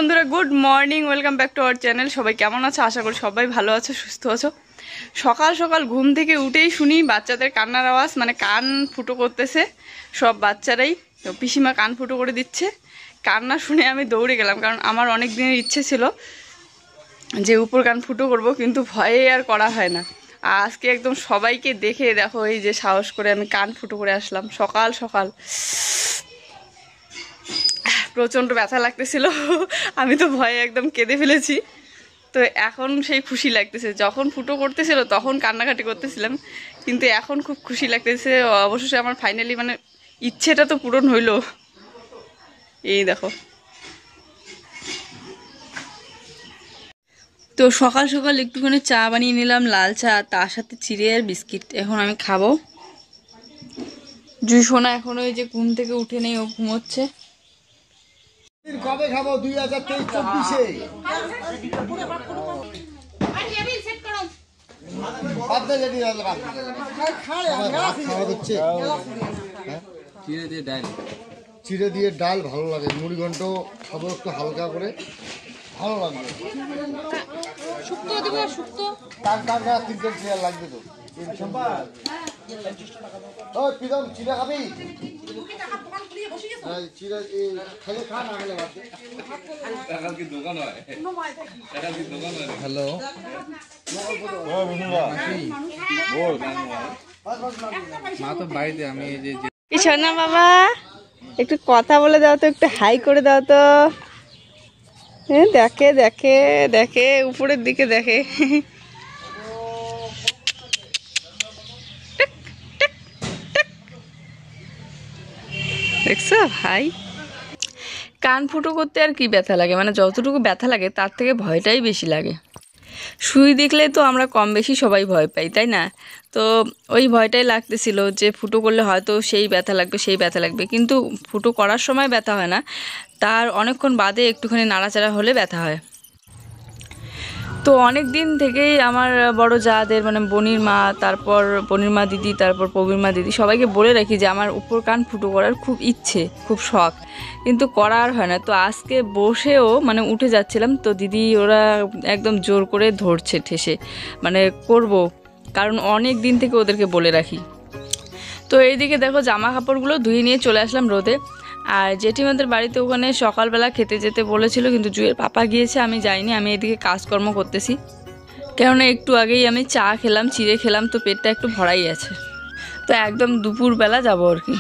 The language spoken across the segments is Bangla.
বন্ধুরা good morning, welcome back to our channel. সবাই কেমন আছো? আশা করি সবাই ভালো আছো, সুস্থ আছো। সকাল সকাল ঘুম থেকে উঠেই শুনি বাচ্চাদের কান্নার আওয়াজ, মানে কান ফুটো করতেছে সব বাচ্চারাই। তো পিসিমা কান ফুটো করে দিচ্ছে। কান্না শুনে আমি দৌড়ে গেলাম, কারণ আমার অনেক দিনের ইচ্ছে ছিল যে উপর কান ফুটো করব, কিন্তু ভয়ে আর করা হয় না। আজকে একদম সবাইকে দেখে দেখো এই যে সাহস করে আমি কান ফুটো করে আসলাম সকাল সকাল। প্রচণ্ড ব্যথা লাগতেছিল, আমি তো ভয়ে একদম কেঁদে ফেলেছি। তো এখন সেই খুশি লাগতেছে, যখন ফুটো করতেছিল তখন কান্নাকাটি করতেছিলাম, কিন্তু এখন খুব খুশি লাগতেছে। অবশেষে আমার ফাইনালি মানে ইচ্ছেটা তো পূরণ হইলো। এই দেখো, তো সকাল সকাল একটুখানি চা বানিয়ে নিলাম, লাল চা, তার সাথে চিড়ে আর বিস্কিট। এখন আমি খাবো। জুই সোনা এখনো এই যে ঘুম থেকে উঠে নেই, ও ঘুমোচ্ছে। কবে খাবো? 2023-24-এ চিড়ে দিয়ে ডাল ভালো লাগে। মুড়ি ঘন্ট খাবো একটু হালকা করে, ভালো লাগবে। তার 3 চেয়ার লাগবে তো। প্রীতম চিড়ে খাবি? হ্যালো, মা তো বাড়িতে। আমি এই যে না বাবা, একটু কথা বলে দাও তো, একটু হাই করে দাও তো। দেখে দেখে দেখে উপরের দিকে দেখে। দেখছো হাই? কান ফুটো করতে আর কি ব্যথা লাগে, মানে যতটুকু ব্যথা লাগে তার থেকে ভয়টাই বেশি লাগে। সুই দেখলে তো আমরা কম বেশি সবাই ভয় পাই, তাই না? তো ওই ভয়টাই লাগতেছিল যে ফুটো করলে হয়তো সেই ব্যথা লাগবে, সেই ব্যথা লাগবে, কিন্তু ফুটো করার সময় ব্যথা হয় না, তার অনেকক্ষণ বাদে একটুখানি নাড়াচাড়া হলে ব্যথা হয়। তো অনেক দিন থেকেই আমার বড় যাদের মানে বনির মা, তারপর বনির মা দিদি, তারপর প্রবীর মা দিদি, সবাইকে বলে রাখি যে আমার উপর কান ফুটো করার খুব ইচ্ছে, খুব শখ, কিন্তু করা আর হয় না। তো আজকে বসেও মানে উঠে যাচ্ছিলাম, তো দিদি ওরা একদম জোর করে ধরছে ঠেসে, মানে করব, কারণ অনেক দিন থেকে ওদেরকে বলে রাখি। তো এইদিকে দেখো জামা কাপড়গুলো ধুয়ে নিয়ে চলে আসলাম রোদে। আর জেঠিমাদের বাড়িতে ওখানে সকালবেলা খেতে যেতে বলেছিল, কিন্তু জুয়ের পাপা গিয়েছে, আমি যাইনি। আমি এদিকে কাজকর্ম করতেছি, কেননা একটু আগেই আমি চা খেলাম, চিড়ে খেলাম, তো পেটটা একটু ভরাই আছে। তো একদম দুপুরবেলা যাবো আর কি।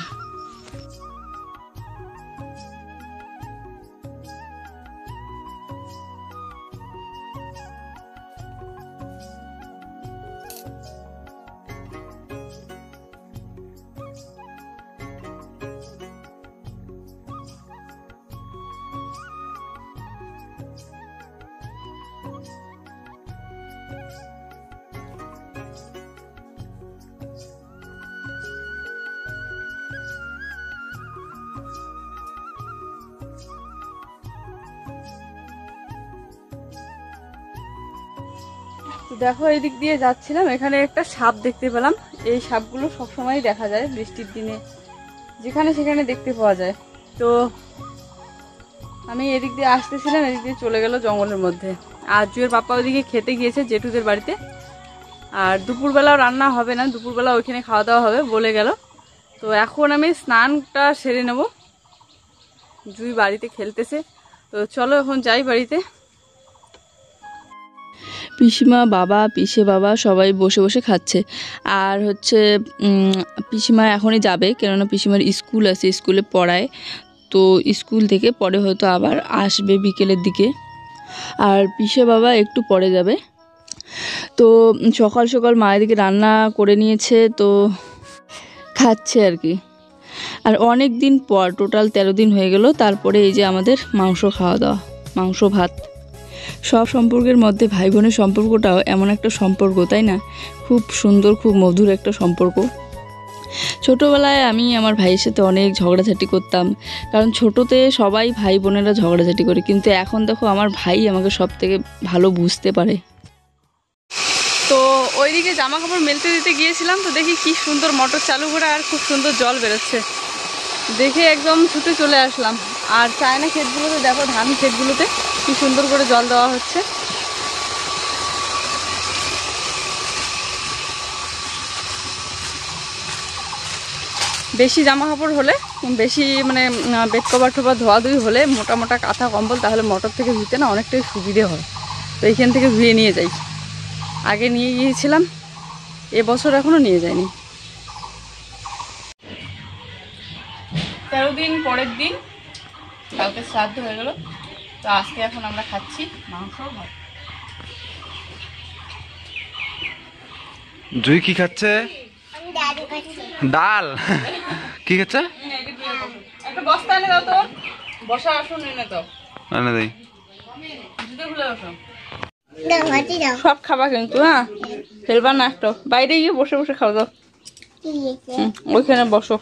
তো দেখো এই দিক দিয়ে যাচ্ছিলাম, এখানে একটা সাপ দেখতে পেলাম। এই সাপগুলো সবসময় দেখা যায় বৃষ্টির দিনে, যেখানে সেখানে দেখতে পাওয়া যায়। তো আমি এদিক দিয়ে আসতেছিলাম, এদিক দিয়ে চলে গেল জঙ্গলের মধ্যে। আর জুয়ের পাপা ওইদিকে খেতে গিয়েছে জেঠুদের বাড়িতে। আর দুপুরবেলাও রান্না হবে না, দুপুরবেলা ওইখানে খাওয়া দাওয়া হবে বলে গেল। তো এখন আমি স্নানটা সেরে নেব। জুই বাড়িতে খেলতেছে, তো চলো এখন যাই বাড়িতে। পিসিমা, বাবা, পিসে বাবা সবাই বসে বসে খাচ্ছে। আর হচ্ছে পিসিমা এখনই যাবে, কেননা পিসিমার স্কুল আছে, স্কুলে পড়ায়। তো স্কুল থেকে পরে হয়তো আবার আসবে বিকেলের দিকে। আর পিসে বাবা একটু পরে যাবে। তো সকাল সকাল মা এদিকে রান্না করে নিয়েছে, তো খাচ্ছে আর কি। আর অনেক দিন পর, টোটাল 13 দিন হয়ে গেল, তারপরে এই যে আমাদের মাংস খাওয়া দাওয়া, মাংস ভাত। সব সম্পর্কের মধ্যে ভাই বোনের সম্পর্কটাও এমন একটা সম্পর্ক, তাই না? খুব সুন্দর, খুব মধুর একটা সম্পর্ক। ছোটোবেলায় আমি আমার ভাইয়ের সাথে অনেক ঝগড়াঝাটি করতাম, কারণ ছোটোতে সবাই ভাই বোনেরা ঝগড়াঝাটি করে, কিন্তু এখন দেখো আমার ভাই আমাকে সব থেকে ভালো বুঝতে পারে। তো ওইদিকে জামা কাপড় মেলতে দিতে গিয়েছিলাম, তো দেখি কি সুন্দর মোটর চালু করে আর খুব সুন্দর জল বেরোচ্ছে, দেখে একদম ছুটে চলে আসলাম। আর চায়না ক্ষেতগুলোতে দেখো, ধান ক্ষেতগুলোতে কি সুন্দর করে জল দেওয়া হচ্ছে। বেশি জামা কাপড় হলে, বেশি মানে বেড কভার টোভার ধোয়াধুয়ি হলে, মোটা মোটা কাঁথা কম্বল, তাহলে মোটর থেকে ধুতে না অনেকটাই সুবিধে হয়। তো এইখান থেকে ধুয়ে নিয়ে যাই। আগে নিয়ে গিয়েছিলাম, এবছর এখনও নিয়ে যাইনি। 13 দিন পরের দিন কালকে শ্রাদ্ধ হয়ে গেল। তো আজকে এখন আমরা খাচ্ছি মাংস ভাত। জুই কি খাচ্ছে? ডাল। কি খাচ্ছে? একটা বস্তা এনে দাও তো, বসা আসুন এনে দাও, এনে দেই। জুতো খুলে বসো। সব খাবা কিন্তু, হ্যাঁ ফেলবা না একটা। বাইরে গিয়ে বসে বসে খাও দাও। ওইখানে বসো,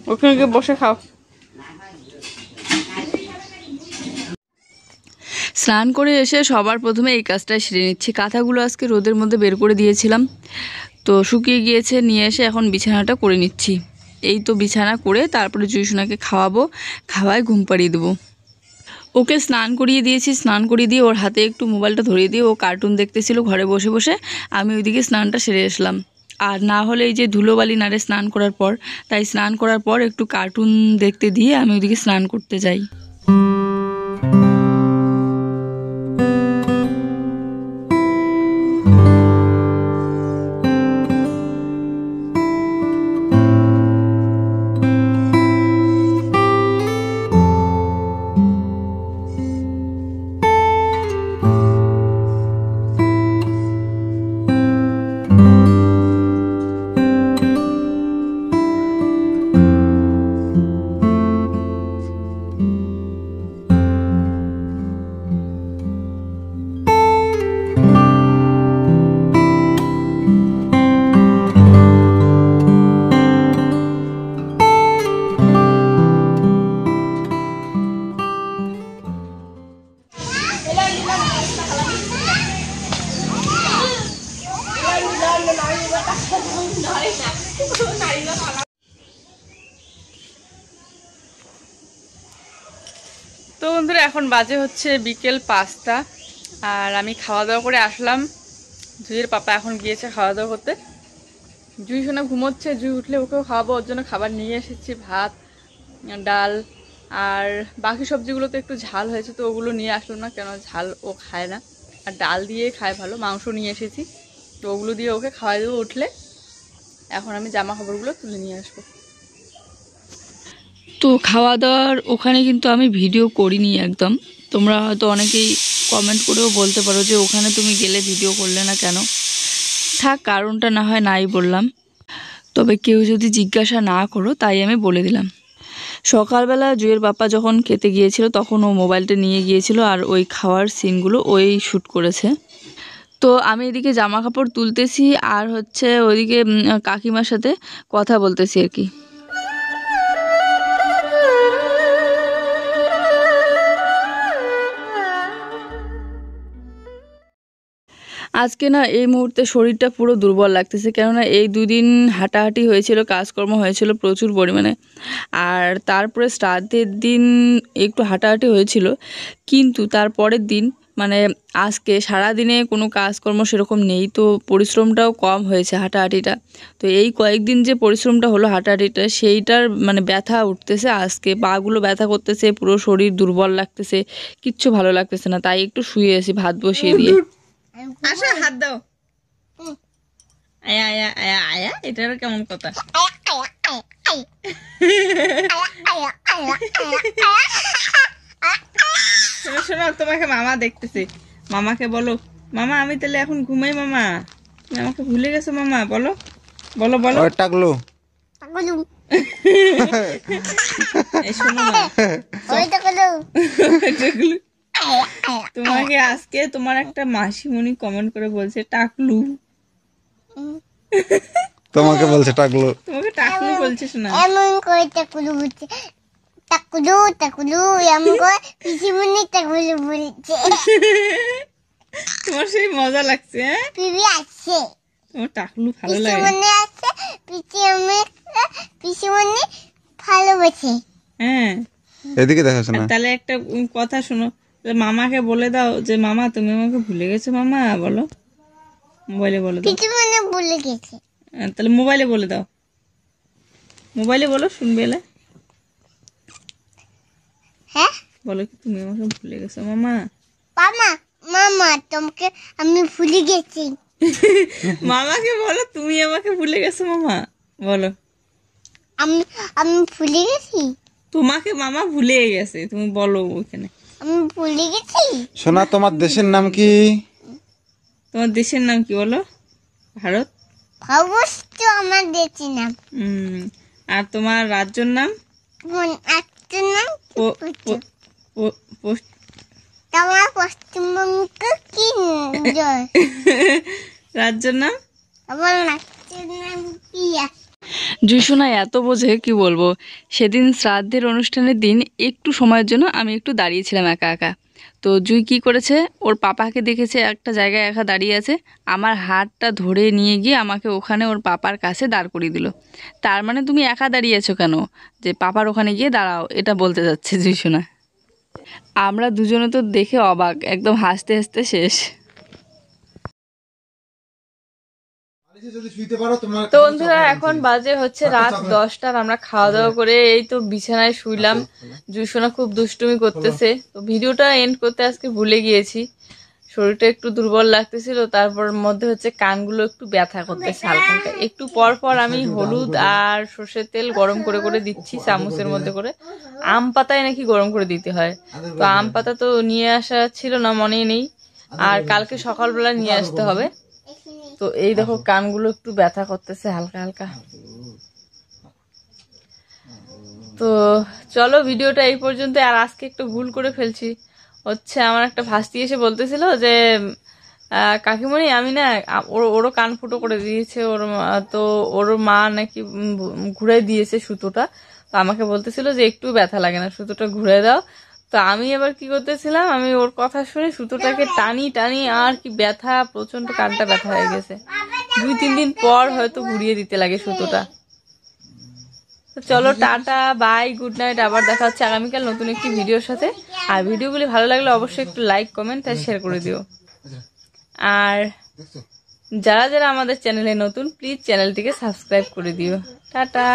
ওইখানে গিয়ে বসে খাও। স্নান করে এসে সবার প্রথমে এই কাজটা সেরে নিচ্ছি। কাঁথাগুলো আজকে রোদের মধ্যে বের করে দিয়েছিলাম, তো শুকিয়ে গিয়েছে। নিয়ে এসে এখন বিছানাটা করে নিচ্ছি। এই তো বিছানা করে তারপরে জুইসোনাকে খাওয়াবো, খাওয়ায় ঘুম পাড়িয়ে দেবো। ওকে স্নান করিয়ে দিয়েছি, স্নান করিয়ে দিয়ে ওর হাতে একটু মোবাইলটা ধরিয়ে দিয়ে ও কার্টুন দেখতেছিল ঘরে বসে বসে। আমি ওইদিকে স্নানটা সেরে আসলাম। আর না হলে এই যে ধুলোবালি নাড়ে স্নান করার পর, তাই স্নান করার পর একটু কার্টুন দেখতে দিয়ে আমি ওইদিকে স্নান করতে যাই। তো বন্ধুরা এখন বাজে হচ্ছে বিকেল 5টা, আর আমি খাওয়া দাওয়া করে আসলাম। জুইয়ের পাপা এখন গিয়েছে খাওয়া দাওয়া করতে। জুই শোনা ঘুমোচ্ছে, জুই উঠলে ওকেও খাওয়াবো। ওর জন্য খাবার নিয়ে এসেছি, ভাত, ডাল, আর বাকি সবজিগুলো তো একটু ঝাল হয়েছে, তো ওগুলো নিয়ে আসলাম না, কেন ঝাল ও খায় না, আর ডাল দিয়ে খায় ভালো। মাংস নিয়ে এসেছি, তো ওগুলো দিয়ে ওকে খাওয়াই দেবো উঠলে। এখন আমি জামা কাপড়গুলো তুলে নিয়ে আসবো। তো খাওয়া দাওয়ার ওখানে কিন্তু আমি ভিডিও করিনি একদম। তোমরা হয়তো অনেকেই কমেন্ট করেও বলতে পারো যে ওখানে তুমি গেলে ভিডিও করলে না কেন। থাক, কারণটা না হয় নাই বললাম, তবে কেউ যদি জিজ্ঞাসা না করো তাই আমি বলে দিলাম। সকালবেলা জুয়ের বাপ্পা যখন খেতে গিয়েছিল তখন ও মোবাইলটা নিয়ে গিয়েছিল, আর ওই খাওয়ার সিনগুলো ওই শ্যুট করেছে। তো আমি এদিকে জামা কাপড় তুলতেছি, আর হচ্ছে ওইদিকে কাকিমার সাথে কথা বলতেছি আর কি। আজকে না এই মুহূর্তে শরীরটা পুরো দুর্বল লাগতেছে, কেননা এই 2 দিন হাঁটাহাঁটি হয়েছিল, কাজকর্ম হয়েছিল প্রচুর পরিমাণে। আর তারপরে শ্রাদ্ধের দিন একটু হাঁটাহাঁটি হয়েছিল, কিন্তু তারপরের দিন মানে আজকে সারাদিনে কোনো কাজকর্ম সেরকম নেই, তো পরিশ্রমটাও কম হয়েছে হাঁটাহাঁটিটা। তো এই কয়েকদিন যে পরিশ্রমটা হলো হাঁটাহাঁটিটা, সেইটার মানে ব্যথা উঠতেছে। আজকে পাগুলো ব্যথা করতেছে, পুরো শরীর দুর্বল লাগতেছে, কিচ্ছু ভালো লাগতেছে না। তাই একটু শুয়ে আছি ভাত বসিয়ে দিয়ে। আসো হাত দাও। আয়া আয়া আয়া আয়া, এটারও কেমন কথা। শোনো শোনো, তোমাকে মামা দেখতেছে। মামাকে বলো, মামা আমি তাহলে এখন ঘুমাই। মামা তুমি আমাকে ভুলে গেছো। মামা বলো বলো বলো। টাকলো এই শোনো না, তোমাকে আজকে তোমার একটা মাসিমণি কমেন্ট করে বলছে টাকলু। তোমাকে বলছে টাকলো, তোমাকে টাকলু বলছে। শোনা এমন করে টাকলু বলছে, টাকলু টাকলু এমন করে পিসিমণি টাকলু বলছে। তোমার সেই মজা লাগছে। হ্যাঁ পিবি আছে, তোমার টাকলু ভালো লাগে। পিসিমণি আছে, পিসিমণি ভালোবাসে। হ্যাঁ এদিকে দেখাস না। তাহলে একটা কথা শোনো, মামাকে বলে দাও যে মামা তুমি আমাকে ভুলে গেছো মামা, বলো মোবাইলে বলে দাও। কিছু মানে ভুলে গেছে। তাহলে মোবাইলে বলে দাও, মোবাইলে বলো শুনবে এলে। হ্যাঁ বলো কি তুমি আমাকে ভুলে গেছো মামা। মামা মামা তোমাকে আমি ভুলে গেছি। মামাকে বলো তুমি আমাকে ভুলে গেছো মামা, বলো। আমি আমি ভুলে গেছি। তোমাকে মামা ভুলে গেছে, তুমি বলো ওখানে। আমি ভুলে গেছি। সোনা তোমার দেশের নাম কি? তোমার দেশের নাম কি বলো? ভারত। অবশ্য আমার দেশের নাম। আর তোমার রাজ্যের নাম? একটা নাম পোস্ট। তোমার পশ্চিমবঙ্গ কি জয়? রাজ্যের নাম? আমার রাজ্যের নাম কি? জুইসোনা এত বোঝে কি বলবো। সেদিন শ্রাদ্ধের অনুষ্ঠানের দিন একটু সময়ের জন্য আমি একটু দাঁড়িয়েছিলাম একা একা। তো জুই কি করেছে, ওর পাপাকে দেখেছে একটা জায়গায় একা দাঁড়িয়ে আছে, আমার হাতটা ধরে নিয়ে গিয়ে আমাকে ওখানে ওর পাপার কাছে দাঁড় করিয়ে দিল। তার মানে তুমি একা দাঁড়িয়ে আছো কেন, যে পাপার ওখানে গিয়ে দাঁড়াও, এটা বলতে যাচ্ছে জুইসোনা। আমরা দুজনে তো দেখে অবাক, একদম হাসতে হাসতে শেষ। যদি শুইতে পারো তোমার তো বন্ধুরা এখন বাজে হচ্ছে রাত 10টা, আমরা খাওয়া দাওয়া করে এই তো বিছানায় শুইলাম। জুইসোনা খুব দুষ্টুমি করতেছে। তো ভিডিওটা এন্ড করতে আজকে ভুলে গিয়েছি, শরীরটা একটু দুর্বল লাগতেছিল, তারপর মধ্যে হচ্ছে কানগুলো একটু ব্যথা করতেছে হালকা হালকা। একটু পর পর আমি হলুদ আর সর্ষের তেল গরম করে করে দিচ্ছি চামচের মধ্যে করে। আম পাতায় নাকি গরম করে দিতে হয়, তো আম পাতা তো নিয়ে আসা ছিল না, মনেই নেই, আর কালকে সকালবেলা নিয়ে আসতে হবে। তো এই দেখো কানগুলো একটু ব্যথা করতেছে হালকা হালকা। তো চলো ভিডিওটা এই পর্যন্ত। আর আজকে একটু ভুল করে ফেলছি, হচ্ছে আমার একটা ভাস্তি এসে বলতেছিল যে কাকিমণি আমি না ওরও কান ফুটো করে দিয়েছে ওর তো ওর মা নাকি ঘুরাই দিয়েছে সুতোটা। তো আমাকে বলতেছিল যে একটু ব্যথা লাগে না, সুতোটা ঘুরে দাও। তো আমি এবার কি করতেছিলাম, আমি ওর কথা শুনে সুতোটাকে টানি টানি, আর কি ব্যথা, প্রচন্ড কানটা ব্যথা হয়ে গেছে। 2-3 দিন পর হয়তো ঘুরিয়ে দিতে লাগে সুতোটা। তো চলো টাটা বাই, গুড নাইট। আবার দেখা হচ্ছে আগামীকাল নতুন একটি ভিডিওর সাথে। আর ভিডিওগুলি ভালো লাগলে অবশ্যই একটু লাইক কমেন্ট আর শেয়ার করে দিও। আর যারা যারা আমাদের চ্যানেলে নতুন, প্লিজ চ্যানেলটিকে সাবস্ক্রাইব করে দিও। টাটা।